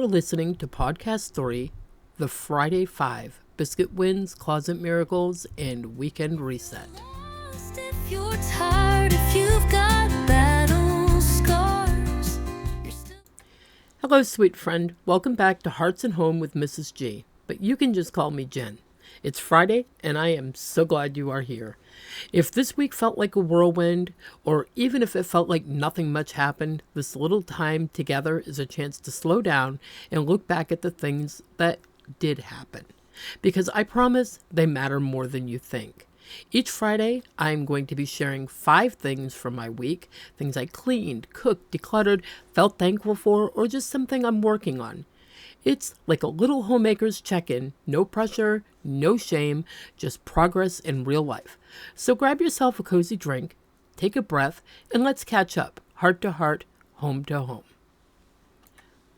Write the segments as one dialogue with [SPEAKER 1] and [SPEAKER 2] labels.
[SPEAKER 1] are listening to Podcast 3, The Friday 5, Biscuit Wins, Closet Miracles, and Weekend Reset.
[SPEAKER 2] If you're tired, if you've got battle scars,
[SPEAKER 1] Hello, sweet friend. Welcome back to Hearts and Home with Mrs. G, but you can just call me Jen. It's Friday, and I am so glad you are here. If this week felt like a whirlwind, or even if it felt like nothing much happened, this little time together is a chance to slow down and look back at the things that did happen. Because I promise they matter more than you think. Each Friday, I'm going to be sharing 5 things from my week, things I cleaned, cooked, decluttered, felt thankful for, or just something I'm working on. It's like a little homemaker's check-in, no pressure, no shame, just progress in real life. So grab yourself a cozy drink, take a breath, and let's catch up, heart to heart, home to home.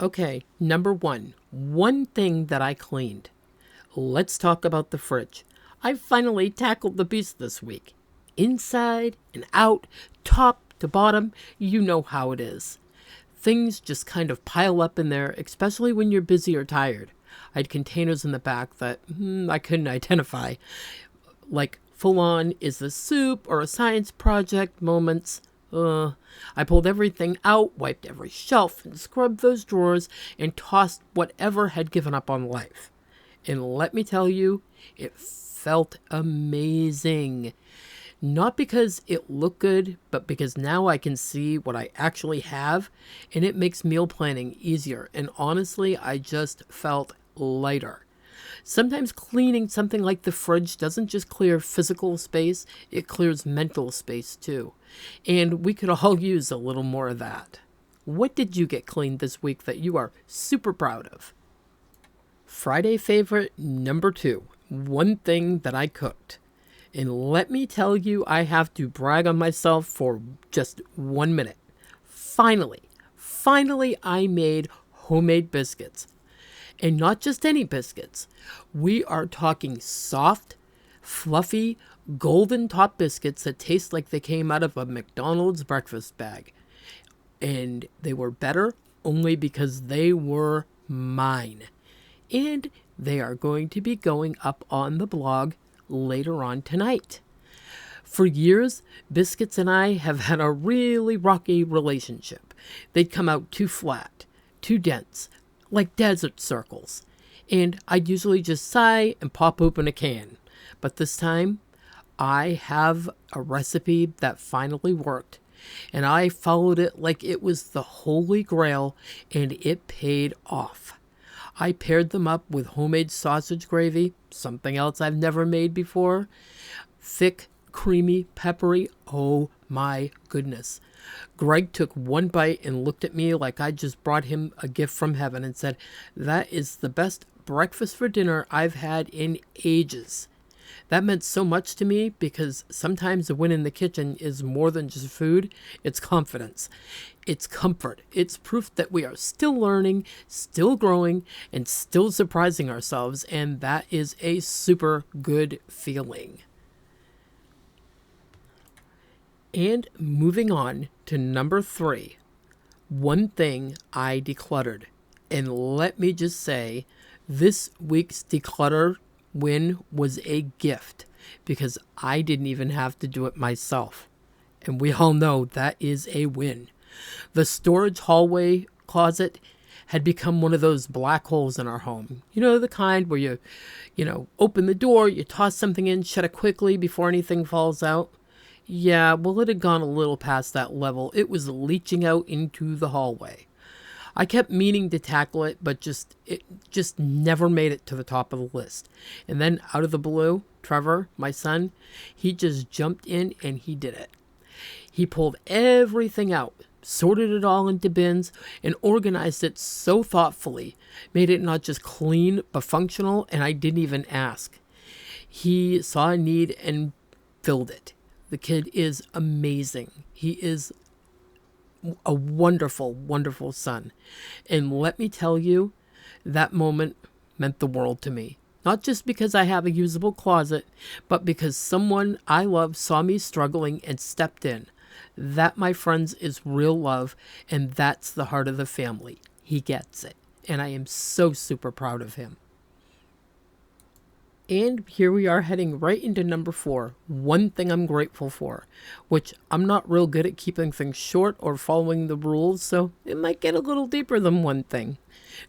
[SPEAKER 1] Okay, number 1, one thing that I cleaned. Let's talk about the fridge. I finally tackled the beast this week. Inside and out, top to bottom, you know how it is. Things just kind of pile up in there, especially when you're busy or tired. I had containers in the back that I couldn't identify. Like full on, is this soup or a science project moments. I pulled everything out, wiped every shelf, and scrubbed those drawers, and tossed whatever had given up on life. And let me tell you, it felt amazing. Not because it looked good, but because now I can see what I actually have, and it makes meal planning easier. And honestly, I just felt lighter. Sometimes cleaning something like the fridge doesn't just clear physical space, it clears mental space too. And we could all use a little more of that. What did you get cleaned this week that you are super proud of? Friday favorite number 2, one thing that I cooked. And let me tell you, I have to brag on myself for just 1 minute. Finally, I made homemade biscuits. And not just any biscuits. We are talking soft, fluffy, golden top biscuits that taste like they came out of a McDonald's breakfast bag. And they were better only because they were mine. And they are going to be going up on the blog later on tonight. For years, Biscuits and I have had a really rocky relationship. They'd come out too flat, too dense, like desert circles. And I'd usually just sigh and pop open a can. But this time, I have a recipe that finally worked. And I followed it like it was the holy grail, and it paid off. I paired them up with homemade sausage gravy, something else I've never made before. Thick, creamy, peppery, oh my goodness. Greg took one bite and looked at me like I just brought him a gift from heaven and said, "That is the best breakfast for dinner I've had in ages." That meant so much to me because sometimes a win in the kitchen is more than just food, it's confidence. It's comfort. It's proof that we are still learning, still growing, and still surprising ourselves, and that is a super good feeling. And moving on to number 3, one thing I decluttered. And let me just say, this week's Declutter Win was a gift because I didn't even have to do it myself. And we all know that is a win. The storage hallway closet had become one of those black holes in our home. You know, the kind where you open the door, you toss something in, shut it quickly before anything falls out. Yeah, well, it had gone a little past that level. It was leaching out into the hallway. I kept meaning to tackle it, but it just never made it to the top of the list. And then out of the blue, Trevor, my son, he just jumped in and he did it. He pulled everything out, sorted it all into bins, and organized it so thoughtfully, made it not just clean, but functional, and I didn't even ask. He saw a need and filled it. The kid is amazing. He is a wonderful, wonderful son. And let me tell you, that moment meant the world to me. Not just because I have a usable closet, but because someone I love saw me struggling and stepped in. That, my friends, is real love, and that's the heart of the family. He gets it. and I am so super proud of him. And here we are heading right into number 4, one thing I'm grateful for, which I'm not real good at keeping things short or following the rules, so it might get a little deeper than one thing.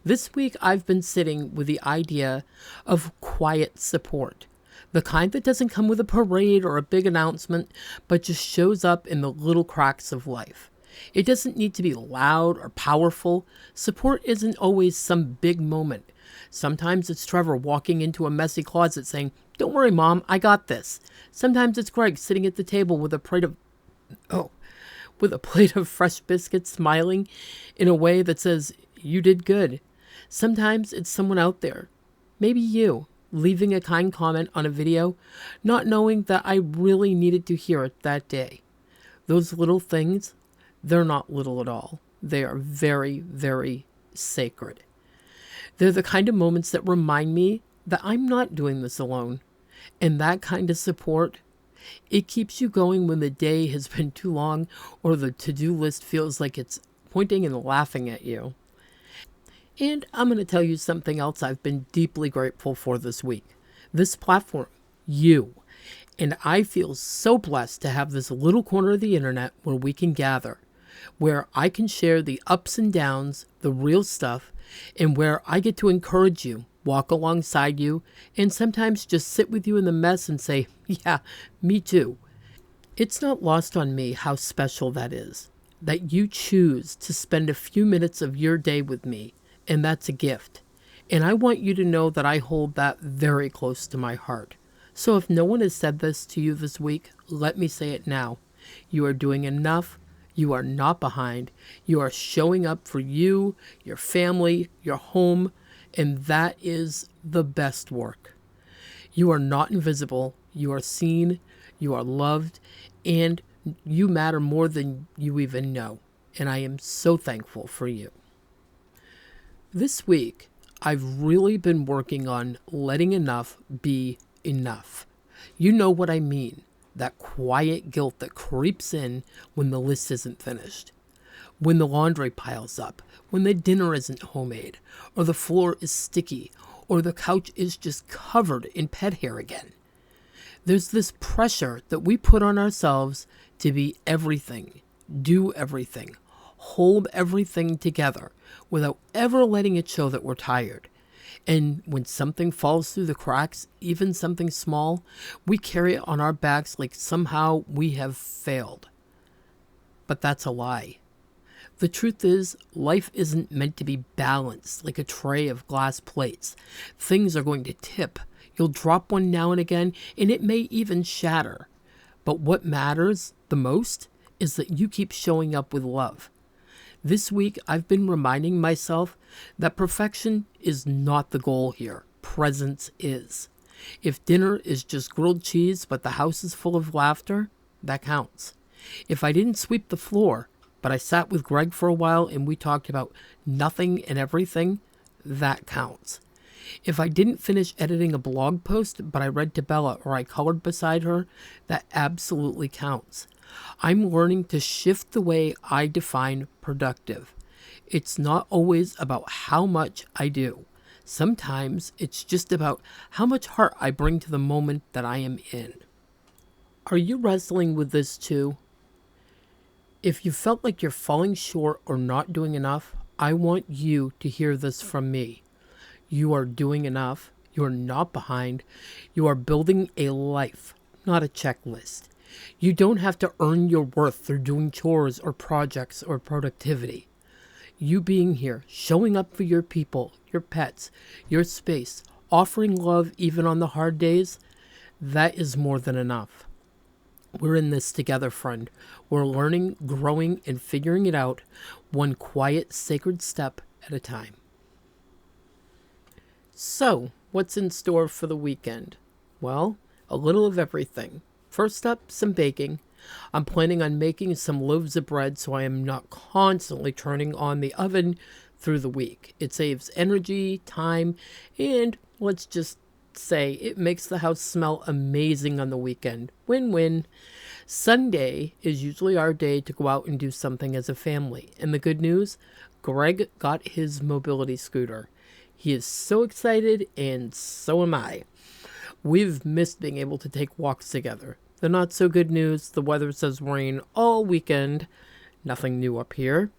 [SPEAKER 1] This week I've been sitting with the idea of quiet support, the kind that doesn't come with a parade or a big announcement, but just shows up in the little cracks of life. It doesn't need to be loud or powerful. Support isn't always some big moment. Sometimes it's Trevor walking into a messy closet saying, "Don't worry, Mom, I got this." Sometimes it's Greg sitting at the table with a plate of fresh biscuits, smiling in a way that says, "You did good." Sometimes it's someone out there, maybe you, leaving a kind comment on a video, not knowing that I really needed to hear it that day. Those little things, they're not little at all. They are very, very sacred. They're the kind of moments that remind me that I'm not doing this alone. And that kind of support, it keeps you going when the day has been too long or the to-do list feels like it's pointing and laughing at you. And I'm going to tell you something else I've been deeply grateful for this week. This platform, you. And I feel so blessed to have this little corner of the internet where we can gather, where I can share the ups and downs, the real stuff, and where I get to encourage you, walk alongside you, and sometimes just sit with you in the mess and say, "Yeah, me too." It's not lost on me how special that is, that you choose to spend a few minutes of your day with me, and that's a gift. And I want you to know that I hold that very close to my heart. So if no one has said this to you this week, let me say it now. You are doing enough. You are not behind. You are showing up for you, your family, your home, and that is the best work. You are not invisible. You are seen. You are loved, and you matter more than you even know. And I am so thankful for you. This week, I've really been working on letting enough be enough. You know what I mean. That quiet guilt that creeps in when the list isn't finished, when the laundry piles up, when the dinner isn't homemade, or the floor is sticky, or the couch is just covered in pet hair again. There's this pressure that we put on ourselves to be everything, do everything, hold everything together without ever letting it show that we're tired. And when something falls through the cracks, even something small, we carry it on our backs like somehow we have failed. But that's a lie. The truth is, life isn't meant to be balanced like a tray of glass plates. Things are going to tip. You'll drop one now and again, and it may even shatter. But what matters the most is that you keep showing up with love. This week, I've been reminding myself that perfection is not the goal here. Presence is. If dinner is just grilled cheese, but the house is full of laughter, that counts. If I didn't sweep the floor, but I sat with Greg for a while and we talked about nothing and everything, that counts. If I didn't finish editing a blog post, but I read to Bella or I colored beside her, that absolutely counts. I'm learning to shift the way I define productive. It's not always about how much I do. Sometimes it's just about how much heart I bring to the moment that I am in. Are you wrestling with this too? If you felt like you're falling short or not doing enough, I want you to hear this from me. You are doing enough. You are not behind. You are building a life, not a checklist. You don't have to earn your worth through doing chores or projects or productivity. You being here, showing up for your people, your pets, your space, offering love even on the hard days, that is more than enough. We're in this together, friend. We're learning, growing, and figuring it out one quiet, sacred step at a time. So, what's in store for the weekend? Well, a little of everything. First up, some baking. I'm planning on making some loaves of bread so I am not constantly turning on the oven through the week. It saves energy, time, and let's just say it makes the house smell amazing on the weekend. Win-win. Sunday is usually our day to go out and do something as a family. And the good news, Greg got his mobility scooter. He is so excited, and so am I. We've missed being able to take walks together. The not so good news, the weather says rain all weekend. Nothing new up here.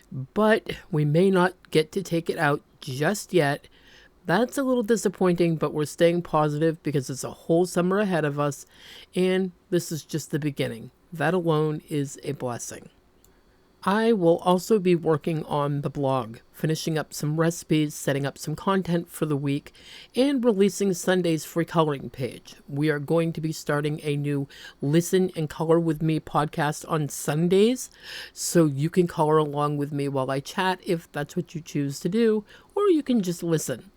[SPEAKER 1] But we may not get to take it out just yet. That's a little disappointing, but we're staying positive because it's a whole summer ahead of us, and this is just the beginning. That alone is a blessing. I will also be working on the blog, finishing up some recipes, setting up some content for the week, and releasing Sunday's free coloring page. We are going to be starting a new Listen and Color with Me podcast on Sundays, so you can color along with me while I chat if that's what you choose to do, or you can just listen.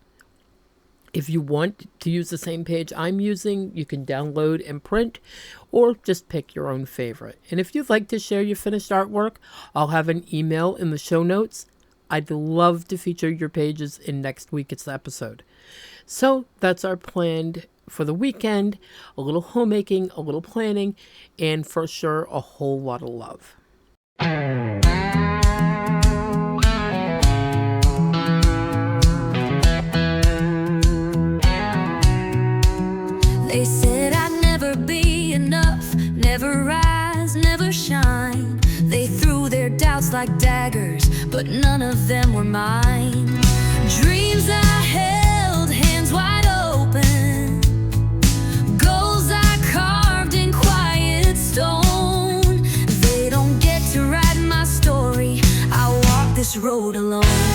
[SPEAKER 1] If you want to use the same page I'm using, you can download and print, or just pick your own favorite. And if you'd like to share your finished artwork, I'll have an email in the show notes. I'd love to feature your pages in next week's episode. So that's our plan for the weekend. A little homemaking, a little planning, and for sure a whole lot of love.
[SPEAKER 2] They said I'd never be enough, never rise, never shine. They threw their doubts like daggers, but none of them were mine. Dreams I held, hands wide open. Goals I carved in quiet stone. They don't get to write my story. I walk this road alone.